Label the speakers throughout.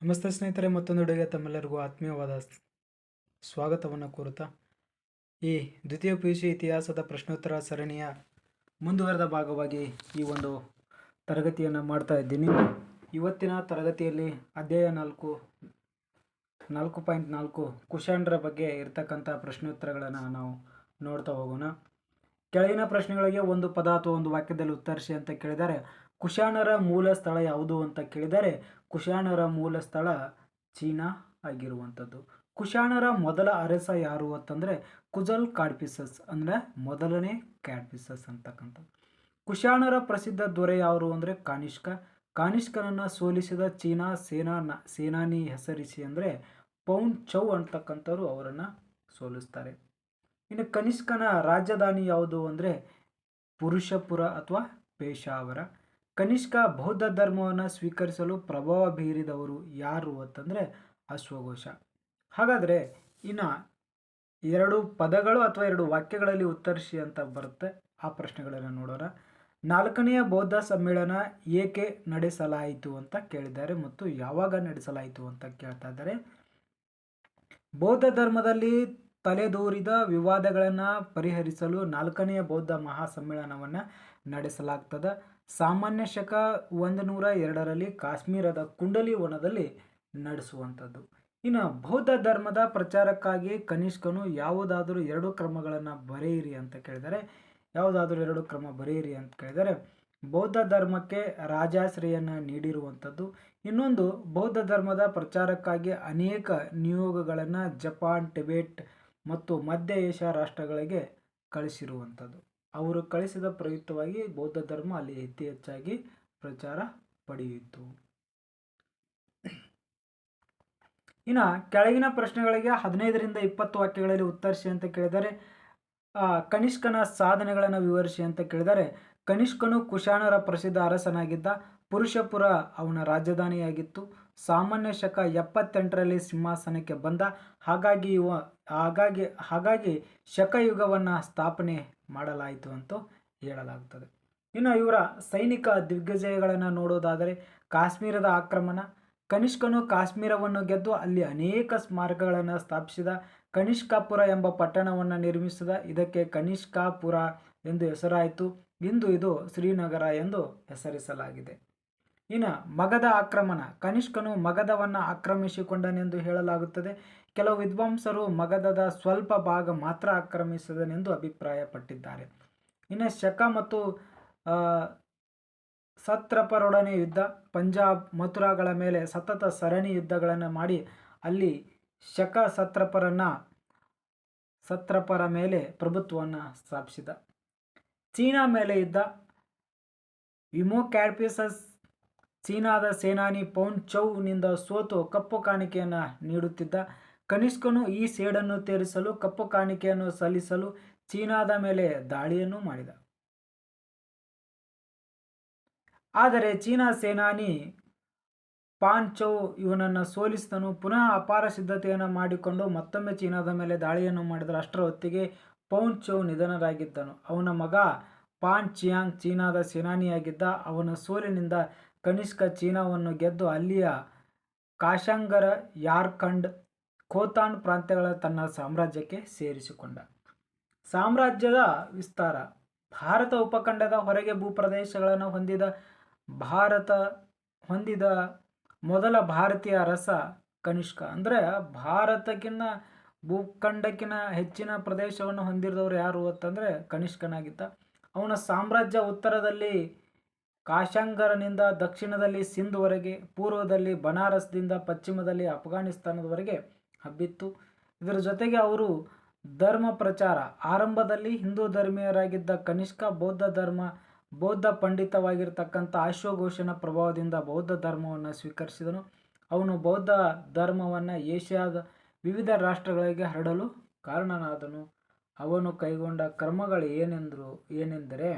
Speaker 1: ನಮಸ್ತೆ ಸ್ನೇಹಿತರೆ, ಮತ್ತೊಂದು ವಿಡಿಯೋಗೆ ತಮ್ಮೆಲ್ಲರಿಗೂ ಆತ್ಮೀಯವಾದ ಸ್ವಾಗತವನ್ನು ಕೋರುತ್ತಾ ಈ ದ್ವಿತೀಯ PUC ಇತಿಹಾಸದ ಪ್ರಶ್ನೋತ್ತರ ಸರಣಿಯ ಮುಂದುವರೆದ ಭಾಗವಾಗಿ ಈ ಒಂದು ತರಗತಿಯನ್ನು ಮಾಡ್ತಾ ಇದ್ದೀನಿ. ಇವತ್ತಿನ ತರಗತಿಯಲ್ಲಿ ಅಧ್ಯಾಯ 4.4 ಕುಶಾಣರ ಬಗ್ಗೆ ಇರತಕ್ಕಂಥ ಪ್ರಶ್ನೋತ್ತರಗಳನ್ನು ನಾವು ನೋಡ್ತಾ ಹೋಗೋಣ. ಕೆಳಗಿನ ಪ್ರಶ್ನೆಗಳಿಗೆ ಒಂದು ಪದ ಅಥವಾ ಒಂದು ವಾಕ್ಯದಲ್ಲಿ ಉತ್ತರಿಸಿ ಅಂತ ಕೇಳಿದರೆ, ಕುಶಾಣರ ಮೂಲ ಸ್ಥಳ ಯಾವುದು ಅಂತ ಕೇಳಿದರೆ ಕುಶಾಣರ ಮೂಲ ಸ್ಥಳ ಚೀನಾ ಆಗಿರುವಂಥದ್ದು. ಕುಶಾಣರ ಮೊದಲ ಅರಸ ಯಾರು ಅಂತಂದರೆ ಕುಜಲ್ ಕಾಡ್ಫಿಸಸ್, ಅಂದರೆ ಮೊದಲನೇ ಕ್ಯಾಡ್ಫಿಸಸ್ ಅಂತಕ್ಕಂಥದ್ದು. ಕುಶಾಣರ ಪ್ರಸಿದ್ಧ ದೊರೆ ಯಾರು ಅಂದರೆ ಕಾನಿಷ್ಕ. ಕಾನಿಷ್ಕನನ್ನು ಸೋಲಿಸಿದ ಚೀನಾ ಸೇನಾನಿ ಹೆಸರಿಸಿ ಅಂದರೆ ಪೌನ್ ಚೌ ಅಂತಕ್ಕಂಥವ್ರು ಅವರನ್ನು ಸೋಲಿಸ್ತಾರೆ. ಇನ್ನು ಕನಿಷ್ಕನ ರಾಜಧಾನಿ ಯಾವುದು ಅಂದರೆ ಪುರುಷಪುರ ಅಥವಾ ಪೇಶಾವರ. ಕನಿಷ್ಕ ಬೌದ್ಧ ಧರ್ಮವನ್ನು ಸ್ವೀಕರಿಸಲು ಪ್ರಭಾವ ಬೀರಿದವರು ಯಾರು ಅಂತಂದರೆ ಅಶ್ವಘೋಷ. ಹಾಗಾದರೆ ಇನ್ನು ಎರಡು ಪದಗಳು ಅಥವಾ ಎರಡು ವಾಕ್ಯಗಳಲ್ಲಿ ಉತ್ತರಿಸಿ ಅಂತ ಬರುತ್ತೆ, ಆ ಪ್ರಶ್ನೆಗಳನ್ನು ನೋಡೋಣ. 4ನೇ ಬೌದ್ಧ ಸಮ್ಮೇಳನ ಏಕೆ ನಡೆಸಲಾಯಿತು ಅಂತ ಕೇಳಿದ್ದಾರೆ ಮತ್ತು ಯಾವಾಗ ನಡೆಸಲಾಯಿತು ಅಂತ ಕೇಳ್ತಾ ಇದ್ದಾರೆ. ಬೌದ್ಧ ಧರ್ಮದಲ್ಲಿ ತಲೆದೋರಿದ ವಿವಾದಗಳನ್ನು ಪರಿಹರಿಸಲು 4ನೇ ಬೌದ್ಧ ಮಹಾಸಮ್ಮೇಳನವನ್ನು ನಡೆಸಲಾಗ್ತದೆ. ಸಾಮಾನ್ಯ ಶಕ 102ರಲ್ಲಿ ಕಾಶ್ಮೀರದ ಕುಂಡಲಿ ವನದಲ್ಲಿ ನಡೆಸುವಂಥದ್ದು. ಇನ್ನು ಬೌದ್ಧ ಧರ್ಮದ ಪ್ರಚಾರಕ್ಕಾಗಿ ಕನಿಷ್ಕನು ಯಾವುದಾದರೂ 2 ಕ್ರಮಗಳನ್ನು ಬರೆಯಿರಿ ಅಂತ ಕೇಳಿದರೆ, ಯಾವುದಾದರೂ 2 ಕ್ರಮ ಬರೆಯಿರಿ ಅಂತ ಕೇಳಿದರೆ, ಬೌದ್ಧ ಧರ್ಮಕ್ಕೆ ರಾಜಾಶ್ರಯನ್ನು ನೀಡಿರುವಂಥದ್ದು, ಇನ್ನೊಂದು ಬೌದ್ಧ ಧರ್ಮದ ಪ್ರಚಾರಕ್ಕಾಗಿ ಅನೇಕ ನಿಯೋಗಗಳನ್ನು ಜಪಾನ್, ಟಿಬೆಟ್ ಮತ್ತು ಮಧ್ಯ ಏಷ್ಯಾ ರಾಷ್ಟ್ರಗಳಿಗೆ ಕಳಿಸಿರುವಂಥದ್ದು. ಅವರು ಕಳಿಸಿದ ಪ್ರಯುಕ್ತವಾಗಿ ಬೌದ್ಧ ಧರ್ಮ ಅಲ್ಲಿ ಹೆಚ್ಚಾಗಿ ಪ್ರಚಾರ ಪಡೆಯಿತು. ಇನ್ನು ಕೆಳಗಿನ ಪ್ರಶ್ನೆಗಳಿಗೆ 15ರಿಂದ 20 ವಾಕ್ಯಗಳಲ್ಲಿ ಉತ್ತರಿಸಿ ಅಂತ ಕೇಳಿದರೆ, ಕನಿಷ್ಕನ ಸಾಧನೆಗಳನ್ನು ವಿವರಿಸಿ ಅಂತ ಕೇಳಿದರೆ, ಕನಿಷ್ಕನು ಕುಶಾಣರ ಪ್ರಸಿದ್ಧ ಅರಸನಾಗಿದ್ದ. ಪುರುಷಪುರ ಅವನ ರಾಜಧಾನಿಯಾಗಿತ್ತು. ಸಾಮಾನ್ಯ ಶಕ 78ರಲ್ಲಿ ಸಿಂಹಾಸನಕ್ಕೆ ಬಂದ. ಹಾಗಾಗಿ ಶಕಯುಗವನ್ನು ಸ್ಥಾಪನೆ ಮಾಡಲಾಯಿತು ಅಂತ ಹೇಳಲಾಗುತ್ತದೆ. ಇನ್ನು ಇವರ ಸೈನಿಕ ದಿಗ್ವಿಜಯಗಳನ್ನು ನೋಡೋದಾದರೆ, ಕಾಶ್ಮೀರದ ಆಕ್ರಮಣ. ಕನಿಷ್ಕನು ಕಾಶ್ಮೀರವನ್ನು ಗೆದ್ದು ಅಲ್ಲಿ ಅನೇಕ ಸ್ಮಾರಕಗಳನ್ನು ಸ್ಥಾಪಿಸಿದ. ಕನಿಷ್ಕಾಪುರ ಎಂಬ ಪಟ್ಟಣವನ್ನು ನಿರ್ಮಿಸಿದ. ಇದಕ್ಕೆ ಕನಿಷ್ಕಾಪುರ ಎಂದು ಹೆಸರಾಯಿತು. ಇಂದು ಇದು ಶ್ರೀನಗರ ಎಂದು ಹೆಸರಿಸಲಾಗಿದೆ. ಇನ್ನು ಮಗಧ ಆಕ್ರಮಣ. ಕನಿಷ್ಕನು ಮಗಧವನ್ನು ಆಕ್ರಮಿಸಿಕೊಂಡನೆಂದು ಹೇಳಲಾಗುತ್ತದೆ. ಕೆಲವು ವಿದ್ವಾಂಸರು ಮಗಧದ ಸ್ವಲ್ಪ ಭಾಗ ಮಾತ್ರ ಆಕ್ರಮಿಸಿದನೆಂದು ಅಭಿಪ್ರಾಯಪಟ್ಟಿದ್ದಾರೆ. ಇನ್ನು ಶಕ ಮತ್ತು ಸತ್ರಪರೊಡನೆ ಯುದ್ಧ. ಪಂಜಾಬ್, ಮಥುರಾಗಳ ಮೇಲೆ ಸತತ ಸರಣಿ ಯುದ್ಧಗಳನ್ನು ಮಾಡಿ ಅಲ್ಲಿ ಶಕ ಸತ್ರಪರ ಮೇಲೆ ಪ್ರಭುತ್ವವನ್ನು ಸ್ಥಾಪಿಸಿದ. ಚೀನಾ ಮೇಲೆ ಯುದ್ಧ. ವಿಮೋ ಕ್ಯಾಡ್ಫಿಸಸ್ ಚೀನಾದ ಸೇನಾನಿ ಪೌನ್ ಚೌನಿಂದ ಸೋತು ಕಪ್ಪು ಕಾಣಿಕೆಯನ್ನು ನೀಡುತ್ತಿದ್ದ. ಕನಿಷ್ಕನು ಈ ಸೇಡನ್ನು ತೀರಿಸಲು ಕಪ್ಪು ಕಾಣಿಕೆಯನ್ನು ಸಲ್ಲಿಸಲು ಚೀನಾದ ಮೇಲೆ ದಾಳಿಯನ್ನು ಮಾಡಿದ. ಆದರೆ ಚೀನಾ ಸೇನಾನಿ ಪಾನ್ ಚೌ ಇವನನ್ನು ಸೋಲಿಸಿದನು. ಪುನಃ ಅಪಾರ ಸಿದ್ಧತೆಯನ್ನು ಮಾಡಿಕೊಂಡು ಮತ್ತೊಮ್ಮೆ ಚೀನಾದ ಮೇಲೆ ದಾಳಿಯನ್ನು ಮಾಡಿದರು. ಅಷ್ಟರ ಹೊತ್ತಿಗೆ ಪೌನ್ ಚೌ ನಿಧನರಾಗಿದ್ದನು. ಅವನ ಮಗ ಪಾನ್ ಚಿಯಾಂಗ್ ಚೀನಾದ ಸೇನಾನಿಯಾಗಿದ್ದ. ಅವನ ಸೋಲಿನಿಂದ ಕನಿಷ್ಕ ಚೀನಾವನ್ನು ಗೆದ್ದು ಅಲ್ಲಿಯ ಕಾಶಂಗರ, ಯಾರ್ಖಂಡ್, ಖೋತಾನ್ ಪ್ರಾಂತ್ಯಗಳ ತನ್ನ ಸಾಮ್ರಾಜ್ಯಕ್ಕೆ ಸೇರಿಸಿಕೊಂಡ. ಸಾಮ್ರಾಜ್ಯದ ವಿಸ್ತಾರ. ಭಾರತ ಉಪಖಂಡದ ಹೊರಗೆ ಭೂಪ್ರದೇಶಗಳನ್ನು ಹೊಂದಿದ ಮೊದಲ ಭಾರತೀಯ ಅರಸ ಕನಿಷ್ಕ. ಅಂದರೆ ಭಾರತಕ್ಕಿಂತ ಭೂಖಂಡಕ್ಕಿಂತ ಹೆಚ್ಚಿನ ಪ್ರದೇಶವನ್ನು ಹೊಂದಿದವರು ಯಾರು ಅಂತಂದರೆ ಕನಿಷ್ಕನಾಗಿದ್ದ. ಅವನ ಸಾಮ್ರಾಜ್ಯ ಉತ್ತರದಲ್ಲಿ ಕಾಶಂಗರನಿಂದ ದಕ್ಷಿಣದಲ್ಲಿ ಸಿಂಧ್ವರೆಗೆ, ಪೂರ್ವದಲ್ಲಿ ಬನಾರಸ್ದಿಂದ ಪಶ್ಚಿಮದಲ್ಲಿ ಅಫ್ಘಾನಿಸ್ತಾನದವರೆಗೆ ಹಬ್ಬಿತ್ತು. ಇದರ ಜೊತೆಗೆ ಅವರು ಧರ್ಮ ಪ್ರಚಾರ. ಆರಂಭದಲ್ಲಿ ಹಿಂದೂ ಧರ್ಮೀಯರಾಗಿದ್ದ ಕನಿಷ್ಕ ಬೌದ್ಧ ಪಂಡಿತವಾಗಿರ್ತಕ್ಕಂಥ ಅಶ್ವಘೋಷನ ಪ್ರಭಾವದಿಂದ ಬೌದ್ಧ ಧರ್ಮವನ್ನು ಸ್ವೀಕರಿಸಿದನು. ಅವನು ಬೌದ್ಧ ಧರ್ಮವನ್ನು ಏಷ್ಯಾದ ವಿವಿಧ ರಾಷ್ಟ್ರಗಳಿಗೆ ಹರಡಲು ಕಾರಣನಾದನು. ಅವನು ಕೈಗೊಂಡ ಕ್ರಮಗಳು ಏನೆಂದರೆ,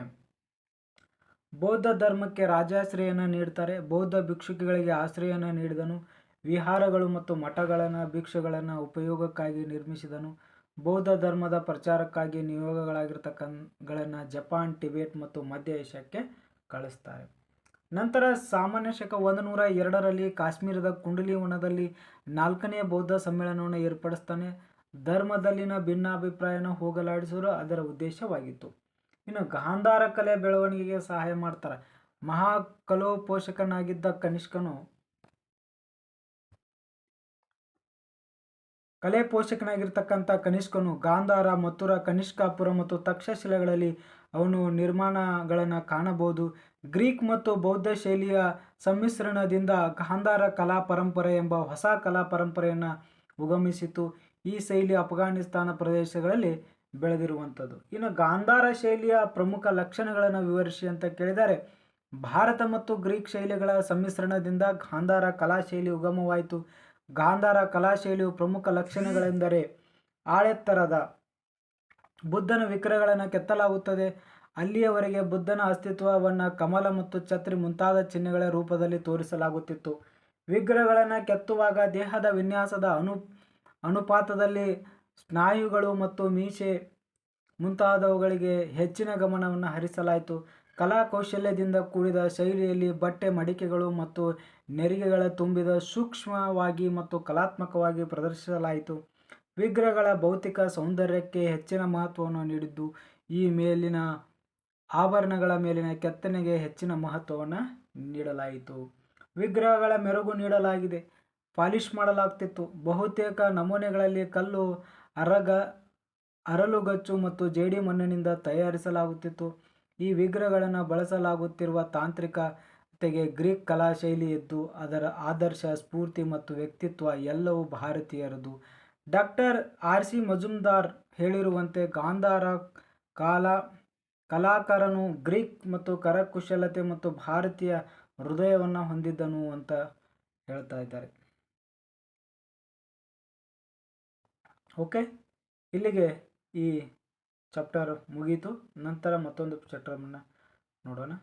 Speaker 1: ಬೌದ್ಧ ಧರ್ಮಕ್ಕೆ ರಾಜಾಶ್ರಯವನ್ನು ನೀಡ್ತಾರೆ. ಬೌದ್ಧ ಭಿಕ್ಷುಕಿಗಳಿಗೆ ಆಶ್ರಯವನ್ನು ನೀಡಿದನು. ವಿಹಾರಗಳು ಮತ್ತು ಮಠಗಳನ್ನು ಭಿಕ್ಷುಗಳನ್ನು ಉಪಯೋಗಕ್ಕಾಗಿ ನಿರ್ಮಿಸಿದನು. ಬೌದ್ಧ ಧರ್ಮದ ಪ್ರಚಾರಕ್ಕಾಗಿ ನಿಯೋಗಗಳಾಗಿರ್ತಕ್ಕಂಥಗಳನ್ನು ಜಪಾನ್, ಟಿಬೆಟ್ ಮತ್ತು ಮಧ್ಯ ಏಷ್ಯಾಕ್ಕೆ ಕಳಿಸ್ತಾರೆ. ನಂತರ ಸಾಮಾನ್ಯ ಶಕ 102ರಲ್ಲಿ ಕಾಶ್ಮೀರದ ಕುಂಡಲಿ ವನದಲ್ಲಿ 4ನೇ ಬೌದ್ಧ ಸಮ್ಮೇಳನವನ್ನು ಏರ್ಪಡಿಸ್ತಾನೆ. ಧರ್ಮದಲ್ಲಿನ ಭಿನ್ನಾಭಿಪ್ರಾಯನ ಹೋಗಲಾಡಿಸಲು ಅದರ ಉದ್ದೇಶವಾಗಿತ್ತು. ಇನ್ನು ಗಾಂಧಾರ ಕಲೆ ಬೆಳವಣಿಗೆಗೆ ಸಹಾಯ ಮಾಡ್ತಾರೆ. ಮಹಾಕಲೋಪೋಷಕನಾಗಿದ್ದ ಕಲೆ ಪೋಷಕನಾಗಿರ್ತಕ್ಕಂಥ ಕನಿಷ್ಕನು ಗಾಂಧಾರ, ಮಥುರಾ, ಕನಿಷ್ಕಾಪುರ ಮತ್ತು ತಕ್ಷಶಿಲೆಗಳಲ್ಲಿ ಅವನು ನಿರ್ಮಾಣಗಳನ್ನು ಕಾಣಬಹುದು. ಗ್ರೀಕ್ ಮತ್ತು ಬೌದ್ಧ ಶೈಲಿಯ ಸಮ್ಮಿಶ್ರಣದಿಂದ ಗಾಂಧಾರ ಕಲಾ ಪರಂಪರೆ ಎಂಬ ಹೊಸ ಕಲಾ ಪರಂಪರೆಯನ್ನು ಉಗಮಿಸಿತು. ಈ ಶೈಲಿ ಅಫ್ಘಾನಿಸ್ತಾನ ಪ್ರದೇಶಗಳಲ್ಲಿ ಬೆಳೆದಿರುವಂಥದ್ದು. ಇನ್ನು ಗಾಂಧಾರ ಶೈಲಿಯ ಪ್ರಮುಖ ಲಕ್ಷಣಗಳನ್ನು ವಿವರಿಸಿ ಅಂತ ಕೇಳಿದರೆ, ಭಾರತ ಮತ್ತು ಗ್ರೀಕ್ ಶೈಲಿಗಳ ಸಮ್ಮಿಶ್ರಣದಿಂದ ಗಾಂಧಾರ ಕಲಾಶೈಲಿ ಉಗಮವಾಯಿತು. ಗಾಂಧಾರ ಕಲಾಶೈಲಿಯು ಪ್ರಮುಖ ಲಕ್ಷಣಗಳೆಂದರೆ ಆಳೆತ್ತರದ ಬುದ್ಧನ ವಿಗ್ರಹಗಳನ್ನು ಕೆತ್ತಲಾಗುತ್ತದೆ. ಅಲ್ಲಿಯವರೆಗೆ ಬುದ್ಧನ ಅಸ್ತಿತ್ವವನ್ನು ಕಮಲ ಮತ್ತು ಛತ್ರಿ ಮುಂತಾದ ಚಿಹ್ನೆಗಳ ರೂಪದಲ್ಲಿ ತೋರಿಸಲಾಗುತ್ತಿತ್ತು. ವಿಗ್ರಹಗಳನ್ನು ಕೆತ್ತುವಾಗ ದೇಹದ ವಿನ್ಯಾಸದ ಅನುಪಾತದಲ್ಲಿ ಸ್ನಾಯುಗಳು ಮತ್ತು ಮೀಸೆ ಮುಂತಾದವುಗಳಿಗೆ ಹೆಚ್ಚಿನ ಗಮನವನ್ನು ಹರಿಸಲಾಯಿತು. ಕಲಾ ಕೌಶಲ್ಯದಿಂದ ಕೂಡಿದ ಶೈಲಿಯಲ್ಲಿ ಬಟ್ಟೆ ಮಡಿಕೆಗಳು ಮತ್ತು ನೆರಿಗೆಗಳ ತುಂಬಿದ ಸೂಕ್ಷ್ಮವಾಗಿ ಮತ್ತು ಕಲಾತ್ಮಕವಾಗಿ ಪ್ರದರ್ಶಿಸಲಾಯಿತು. ವಿಗ್ರಹಗಳ ಭೌತಿಕ ಸೌಂದರ್ಯಕ್ಕೆ ಹೆಚ್ಚಿನ ಮಹತ್ವವನ್ನು ನೀಡಿದ್ದು, ಈ ಮೇಲಿನ ಆಭರಣಗಳ ಮೇಲಿನ ಕೆತ್ತನೆಗೆ ಹೆಚ್ಚಿನ ಮಹತ್ವವನ್ನು ನೀಡಲಾಯಿತು. ವಿಗ್ರಹಗಳ ಮೆರುಗು ನೀಡಲಾಗಿದೆ, ಪಾಲಿಶ್ ಮಾಡಲಾಗ್ತಿತ್ತು. ಬಹುತೇಕ ನಮೂನೆಗಳಲ್ಲಿ ಕಲ್ಲು, ಅರಳುಗಚ್ಚು ಮತ್ತು ಜೇಡಿ ಮಣ್ಣಿನಿಂದ ತಯಾರಿಸಲಾಗುತ್ತಿತ್ತು. ಈ ವಿಗ್ರಹಗಳನ್ನು ಬಳಸಲಾಗುತ್ತಿರುವ ತಾಂತ್ರಿಕತೆಗೆ ಗ್ರೀಕ್ ಕಲಾ ಶೈಲಿ ಎದ್ದು, ಅದರ ಆದರ್ಶ, ಸ್ಫೂರ್ತಿ ಮತ್ತು ವ್ಯಕ್ತಿತ್ವ ಎಲ್ಲವೂ ಭಾರತೀಯರದು. Doctor R.C. ಮಜುಂದಾರ್ ಹೇಳಿರುವಂತೆ ಗಾಂಧಾರ ಕಲಾಕಾರನು ಗ್ರೀಕ್ ಮತ್ತು ಕರಕುಶಲತೆ ಮತ್ತು ಭಾರತೀಯ ಹೃದಯವನ್ನು ಹೊಂದಿದ್ದನು ಅಂತ ಹೇಳ್ತಾ ಇದ್ದಾರೆ. ಓಕೆ, ಇಲ್ಲಿಗೆ ಈ ಚಾಪ್ಟರ್ ಮುಗೀತು. ನಂತರ ಮತ್ತೊಂದು ಚಾಪ್ಟರನ್ನು ನೋಡೋಣ.